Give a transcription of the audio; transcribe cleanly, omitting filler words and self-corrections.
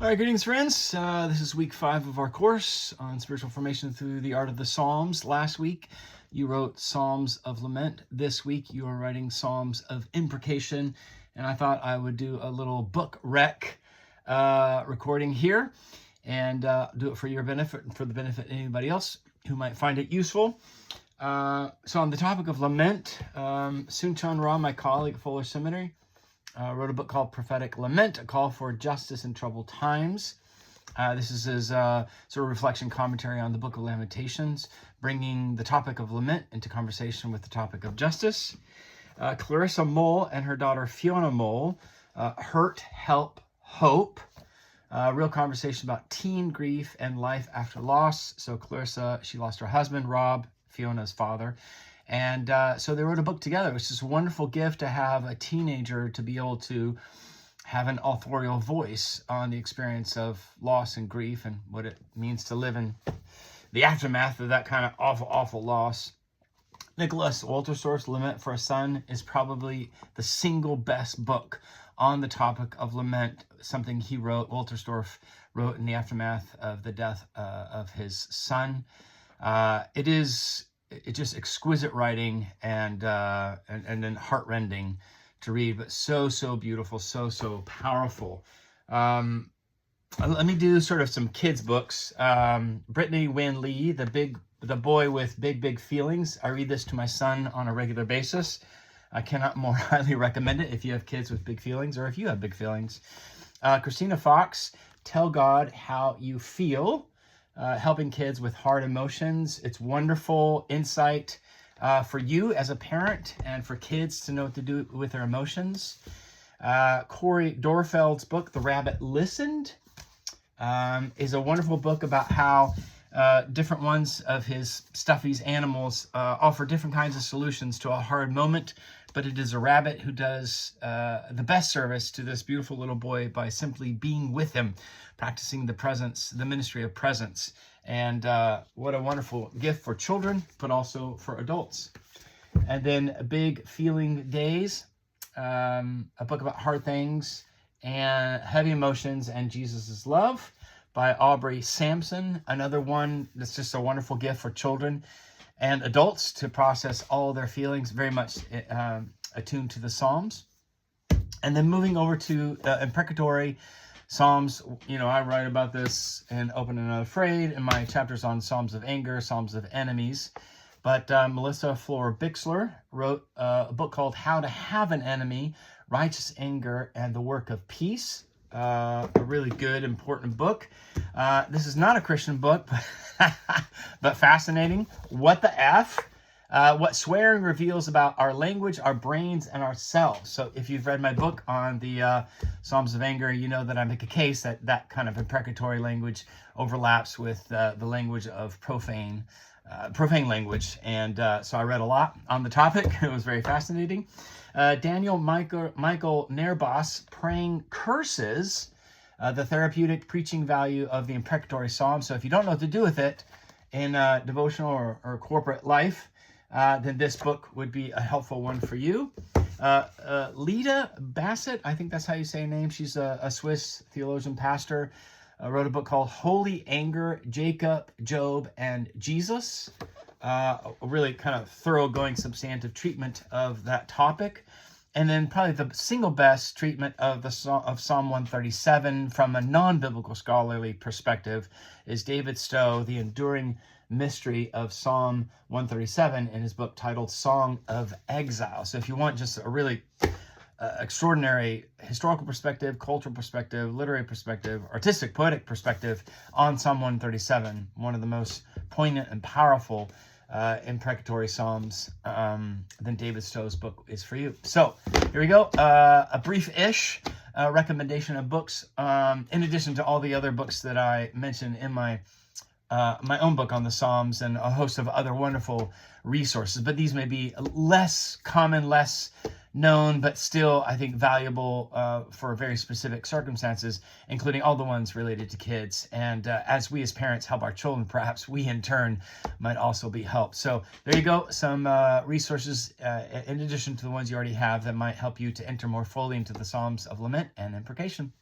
All right, greetings, friends. This is week 5 of our course on spiritual formation through the art of the Psalms. Last week, you wrote Psalms of Lament. This week, you are writing Psalms of Imprecation. And I thought I would do a little book rec recording here and do it for your benefit and for the benefit of anybody else who might find it useful. So on the topic of lament, Soong-Chan Rah, my colleague at Fuller Seminary, wrote a book called Prophetic Lament, a call for justice in troubled times. This is his sort of reflection commentary on the book of Lamentations, bringing the topic of lament into conversation with the topic of justice. Clarissa Moll and her daughter Fiona Moll, Hurt, Help, Hope. Real conversation about teen grief and life after loss. So Clarissa, she lost her husband, Rob, Fiona's father. And so they wrote a book together, which is a wonderful gift to have a teenager to be able to have an authorial voice on the experience of loss and grief and what it means to live in the aftermath of that kind of awful loss. Nicholas Wolterstorff's Lament for a Son is probably the single best book on the topic of lament, something he wrote, Wolterstorff wrote in the aftermath of the death of his son. It's just exquisite writing and then heartrending to read, but so beautiful, so powerful. Let me do sort of some kids books. Brittany Wynn Lee, the boy with big feelings. I read this to my son on a regular basis. I cannot more highly recommend it if you have kids with big feelings or if you have big feelings. Christina Fox, Tell God How You Feel. Helping kids with hard emotions. It's wonderful insight for you as a parent and for kids to know what to do with their emotions. Corey Dorfeld's book, The Rabbit Listened, is a wonderful book about how different ones of his Stuffy's animals offer different kinds of solutions to a hard moment, but it is a rabbit who does the best service to this beautiful little boy by simply being with him, practicing the presence, the ministry of presence. And what a wonderful gift for children, but also for adults. And then Big Feeling Days, a book about hard things and heavy emotions and Jesus' love by Aubrey Sampson. Another one that's just a wonderful gift for children and adults to process all their feelings, very much attuned to the Psalms. And then moving over to imprecatory Psalms, I write about this in Open and Unafraid in my chapters on Psalms of Anger, Psalms of Enemies. But Melissa Flora Bixler wrote a book called How to Have an Enemy, Righteous Anger and the Work of Peace. A really good, important book. This is not a Christian book, but fascinating. What the F? What swearing reveals about our language, our brains, and ourselves. So if you've read my book on the Psalms of Anger, you know that I make a case that kind of imprecatory language overlaps with the language of profane language. And so I read a lot on the topic. It was very fascinating. Daniel Michael Nerbas, Praying Curses, the therapeutic preaching value of the imprecatory psalm. So if you don't know what to do with it in devotional or corporate life, then this book would be a helpful one for you. Lida Bassett, I think that's how you say her name. She's a Swiss theologian pastor. Wrote a book called Holy Anger, Jacob, Job, and Jesus. A really kind of thoroughgoing, substantive treatment of that topic. And then probably the single best treatment of Psalm 137 from a non-biblical scholarly perspective is David Stowe, The Enduring Mystery of Psalm 137 in his book titled Song of Exile. So if you want just a really extraordinary historical perspective, cultural perspective, literary perspective, artistic, poetic perspective on Psalm 137, one of the most poignant and powerful imprecatory psalms, then David Stowe's book is for you. So here we go. A brief-ish recommendation of books, in addition to all the other books that I mentioned in my own book on the Psalms and a host of other wonderful resources. But these may be less common, less known, but still, I think, valuable for very specific circumstances, including all the ones related to kids. And as we as parents help our children, perhaps we in turn might also be helped. So there you go, some resources in addition to the ones you already have that might help you to enter more fully into the Psalms of Lament and Imprecation.